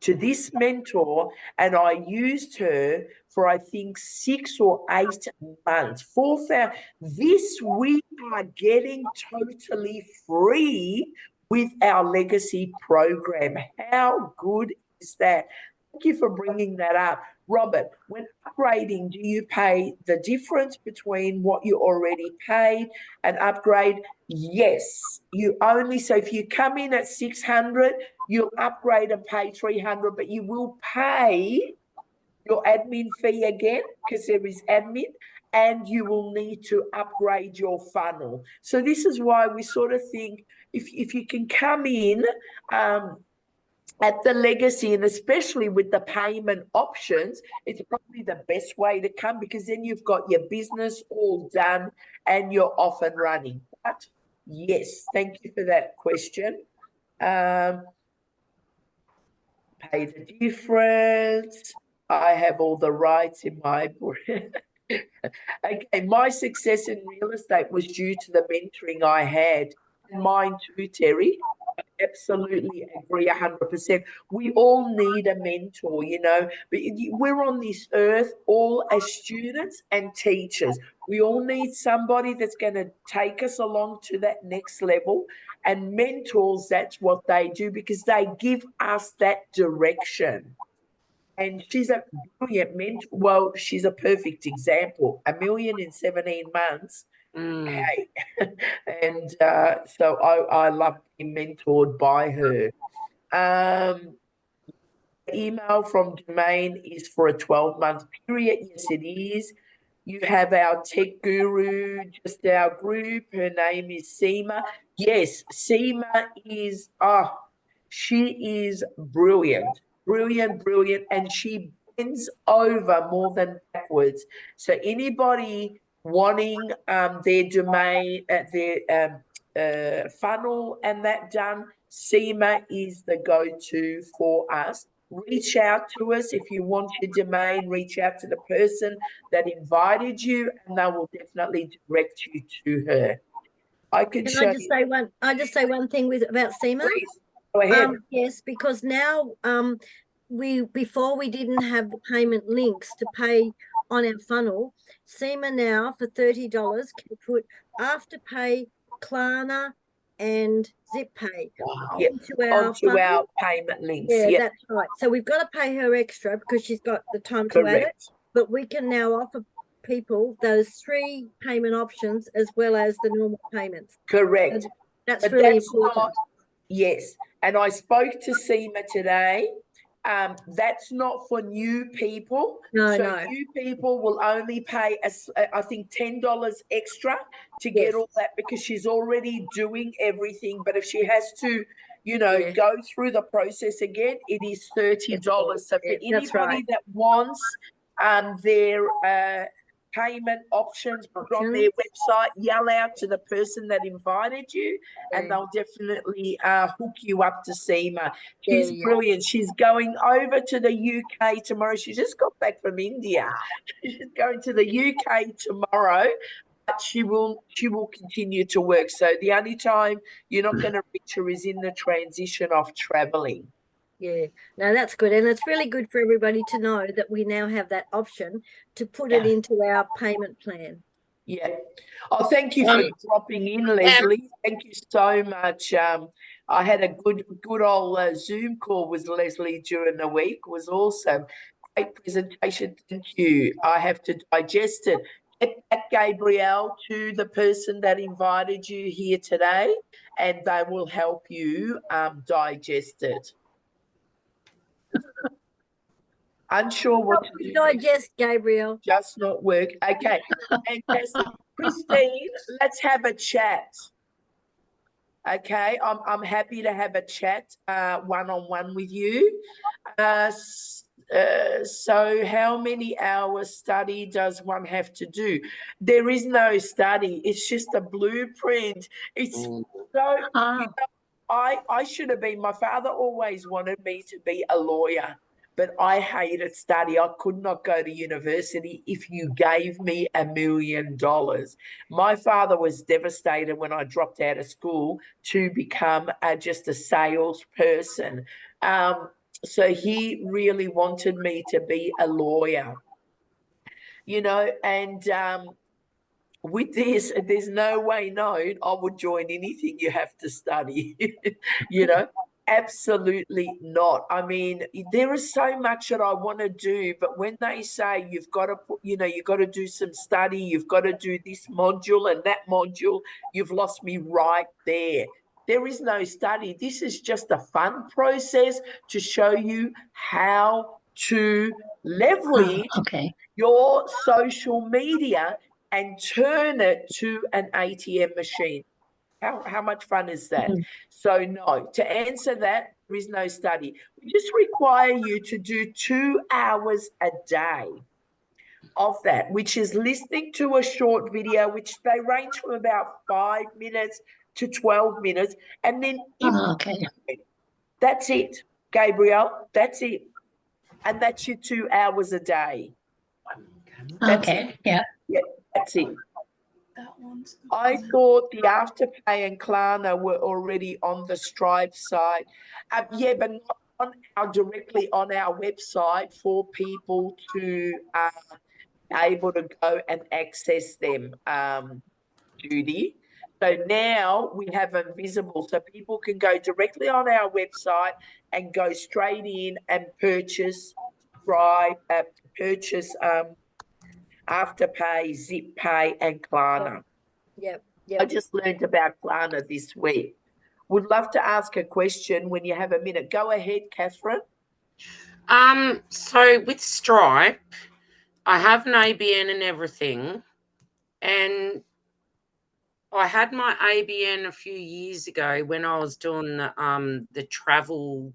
to this mentor, and I used her for I think 6 or 8 months. 4,000. This we are getting totally free with our legacy program. How good is that? Thank you for bringing that up. Robert, when upgrading, do you pay the difference between what you already paid and upgrade? Yes, you only, so if you come in at 600, you'll upgrade and pay 300, but you will pay your admin fee again because there is admin, and you will need to upgrade your funnel. So this is why we sort of think if you can come in at the legacy, and especially with the payment options, it's probably the best way to come, because then you've got your business all done and you're off and running. But yes, thank you for that question. Pay the difference. I have all the rights in my okay, my success in real estate was due to the mentoring I had, and mine too, Terry. I absolutely agree 100%. We all need a mentor, you know, but we're on this earth all as students and teachers. We all need somebody that's going to take us along to that next level, and mentors, that's what they do, because they give us that direction. And she's a brilliant mentor. Well, she's a perfect example. 1 million in 17 months. Hey. And so I love being mentored by her. The email from Domain is for a 12-month period. Yes, it is. You have our tech guru, just our group. Her name is Seema. Yes, Seema is, she is brilliant, brilliant, brilliant. And she bends over more than backwards. So anybody wanting their domain, their funnel and that done, Seema is the go-to for us. Reach out to us if you want your domain. Reach out to the person that invited you, and they will definitely direct you to her. I can Can show I just say one? I just say one thing about Seema. Please, go ahead. Yes, because now before we didn't have the payment links to pay on our funnel. Seema now for $30 can put Afterpay, Klarna, and ZipPay onto our payment links. Yeah, that's right. So we've got to pay her extra because she's got the time to add it. But we can now offer people those 3 payment options as well as the normal payments. Correct. So that's really important. Yes. And I spoke to Seema today. That's not for new people. No. New people will only pay, I think, $10 extra to get all that, because she's already doing everything. But if she has to, you know, go through the process again, it is $30. So for anybody that wants their payment options put on their website, yell out to the person that invited you, and they'll definitely hook you up to Seema. She's brilliant. She's going over to the UK tomorrow. She just got back from India. She's going to the UK tomorrow, but she will continue to work. So the only time you're not going to reach her is in the transition of traveling. Yeah, no, that's good. And it's really good for everybody to know that we now have that option to put it into our payment plan. Yeah. Oh, thank you for dropping in, Leslie. Thank you so much. I had a good old Zoom call with Leslie during the week. It was awesome. Great presentation. Thank you. I have to digest it. Get that, Gabrielle, to the person that invited you here today, and they will help you digest it. Unsure what to do. Digest, Gabriel. Just not work. Okay. Fantastic. Christine, let's have a chat. Okay. I'm happy to have a chat one-on-one with you. So how many hours study does one have to do? There is no study. It's just a blueprint. It's so, you know, I should have been, my father always wanted me to be a lawyer, but I hated study. I could not go to university if you gave me $1 million. My father was devastated when I dropped out of school to become just a salesperson. So he really wanted me to be a lawyer, you know, and with this, there's no way known I would join anything you have to study, you know. Absolutely not. I mean, there is so much that I want to do, but when they say you've got to put, you've got to do some study, you've got to do this module and that module, you've lost me right there. There is no study. This is just a fun process to show you how to leverage your social media and turn it to an ATM machine. How much fun is that? So no, to answer that, there is no study. We just require you to do 2 hours a day of that, which is listening to a short video, which they range from about 5 minutes to 12 minutes, and then that's it, Gabrielle. That's it. And that's your 2 hours a day. That's it. Yeah, that's it. I thought the Afterpay and Klarna were already on the Stripe side. Yeah, but not directly on our website for people to be able to go and access them, Judy. So now we have them visible, so people can go directly on our website and go straight in and purchase Afterpay, Zip Pay, and Klarna. Yep. I just learned about Klarna this week. Would love to ask a question when you have a minute. Go ahead, Catherine. So with Stripe, I have an ABN and everything, and I had my ABN a few years ago when I was doing the travel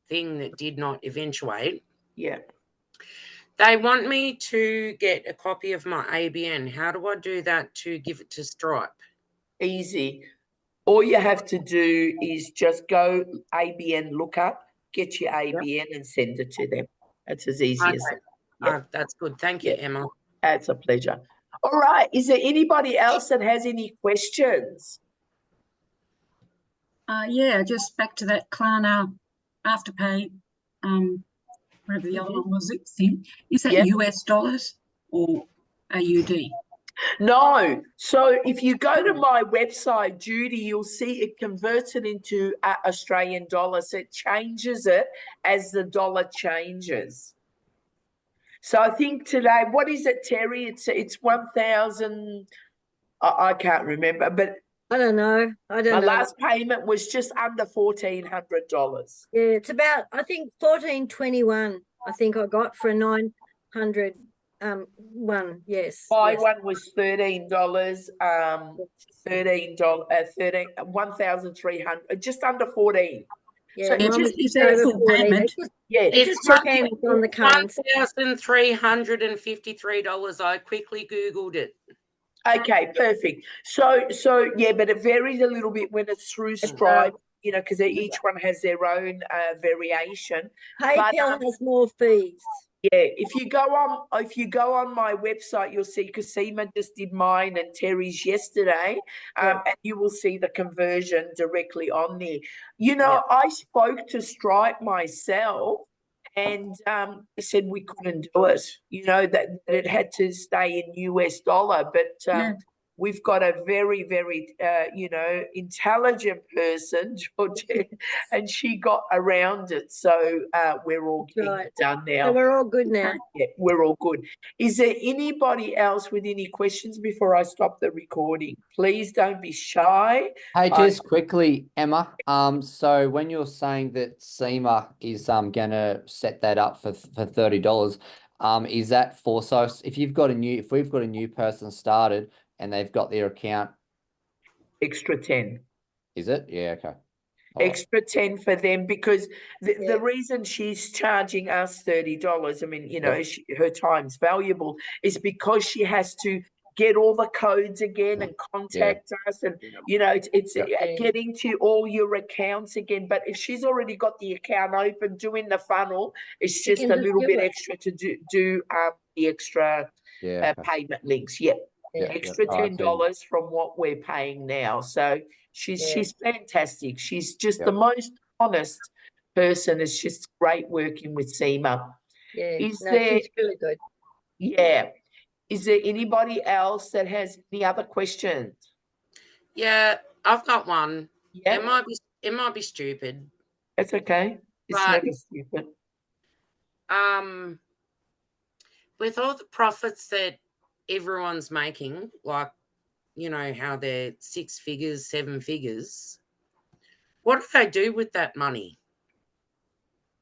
thing that did not eventuate. Yeah. They want me to get a copy of my ABN. How do I do that to give it to Stripe? Easy. All you have to do is just go ABN lookup, get your ABN and send it to them. It's as easy as that. Yeah. That's good. Thank you, Emma. It's a pleasure. All right. Is there anybody else that has any questions? Yeah, just back to that Klarna Afterpay, whatever the other one was, is that US dollars or AUD? No. So if you go to my website, Judy, you'll see it converts it into Australian dollars. So it changes it as the dollar changes. So I think today, what is it, Terry? It's 1,000. I can't remember, but I don't know. my last payment was just under $1,400. Yeah, it's about, I think, 1421. I think I got for a 900 one. Yes. My one was $13. $1,300, just under 14. Yeah, So is that a full payment? It just depends on the currency. $1,353. I quickly Googled it. Okay, perfect. So yeah, but it varies a little bit when it's through Stripe, because each one has their own variation. PayPal has more fees. Yeah, if you go on my website, you'll see, because Seema just did mine and Terry's yesterday, and you will see the conversion directly on there. I spoke to Stripe myself, and they said we couldn't do it. That it had to stay in US dollar, but we've got a very, very, intelligent person, Georgette, and she got around it. So we're all getting it done now. So we're all good now. Yeah, we're all good. Is there anybody else with any questions before I stop the recording? Please don't be shy. Hey, just quickly, Emma. So when you're saying that Seema is gonna set that up for $30, is that for, so if we've got a new person started and they've got their account, extra 10. Is it? Yeah, okay. Extra 10 for them, because the reason she's charging us $30, I mean, her time's valuable, is because she has to get all the codes again and contact us, and it's getting to all your accounts again. But if she's already got the account open, doing the funnel, it's just a little bit extra to do the extra payment links. Extra $10 from what we're paying now. So she's fantastic. She's just the most honest person. It's just great working with Seema. She's really good. Yeah. Is there anybody else that has any other questions? Yeah, I've got one. Yeah. It might be it might be stupid. It's okay. It's But- never stupid. With all the profits that everyone's making, like, you know, how they're 6 figures, 7 figures, what do they do with that money?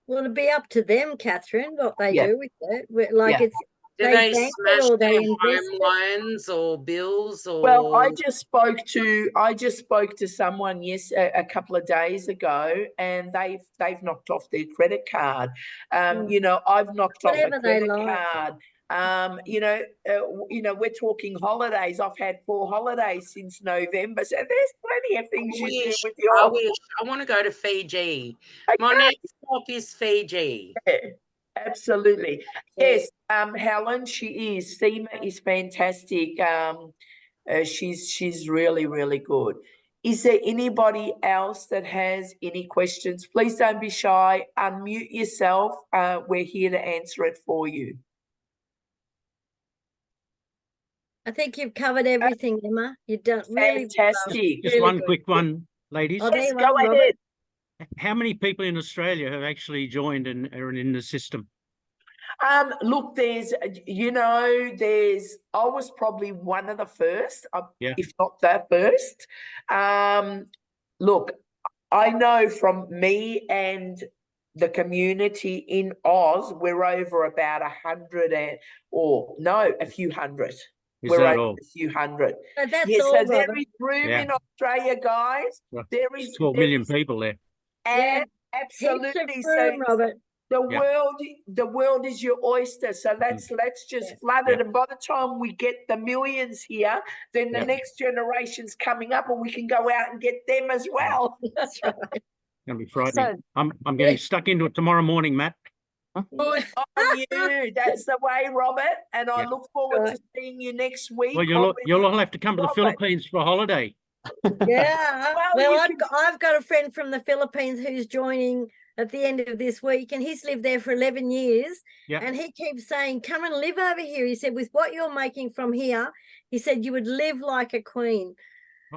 Well, it'd be up to them, Catherine, what they Yeah. do with it. Like Yeah. it's Do they they bank it smash or their they invest home it. loans or bills or? Well, I just spoke to someone a couple of days ago, and they've knocked off their credit card. You know, I've knocked off Whatever a they credit like. card. You know, we're talking holidays. I've had 4 holidays since November, so there's plenty of things you do with your. I wish. I want to go to Fiji. My next stop is Fiji. Yeah, absolutely. Yes, Helen, she is. Seema is fantastic. She's really, really good. Is there anybody else that has any questions? Please don't be shy. Unmute yourself. We're here to answer it for you. I think you've covered everything, Emma. You've done really Fantastic. Just really one good. quick one, ladies. Oh, there Yes, you go are, Robert. ahead. How many people in Australia have actually joined and are in the system? Look, I was probably one of the first, Yeah. if not the first. Look, I know from me and the community in Oz, we're over about 100 a few hundred. Is We're that over all? a few hundred. So that's Yes, all, so there Robert. is room Yeah. in Australia, guys. Well, There is 12 million people there. Yeah, absolutely. Heaps of room, Robert. The world is your oyster. So let's just Yeah. flood it. Yeah. And by the time we get the millions here, then the Yeah. next generation's coming up, and we can go out and get them as well. That's right. Gonna be frightening. I'm getting stuck into it tomorrow morning, Matt. Good on you. That's the way, Robert. And I Yeah. look forward Right. to seeing you next week. Well, you'll all have to come to the Robert. Philippines for a holiday. Yeah. Well, Well, you I've got a friend from the Philippines who's joining at the end of this week, and he's lived there for 11 years. Yeah. And he keeps saying, come and live over here. He said, with what you're making from here, he said you would live like a queen.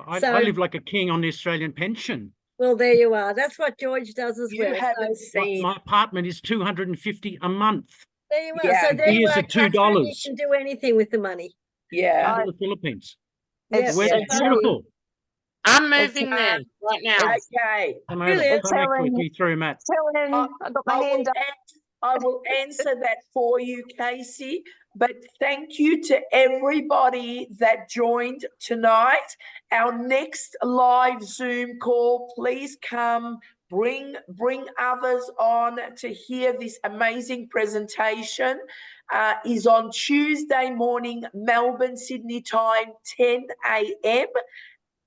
I So- live like a king on the Australian pension. Well, there you are. That's what George does as You well. haven't So seen. My apartment is $250 a month. there you are. Yeah, So there you here's are, the Catherine. $2. You can do anything with the money. Yeah. Come to the Philippines. Yeah, The weather's that's beautiful. I'm moving there right now. Okay. Come over. Brilliant. Come back quickly through, Matt. I will answer that for you, Casey. But thank you to everybody that joined tonight. Our next live Zoom call, please come. Bring others on to hear this amazing presentation. Is on Tuesday morning, Melbourne, Sydney time, 10 a.m.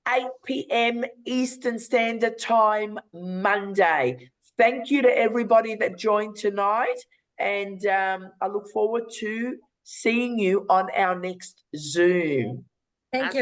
8 p.m. Eastern Standard Time, Monday. Thank you to everybody that joined tonight, and I look forward to seeing you on our next Zoom. Thank As you.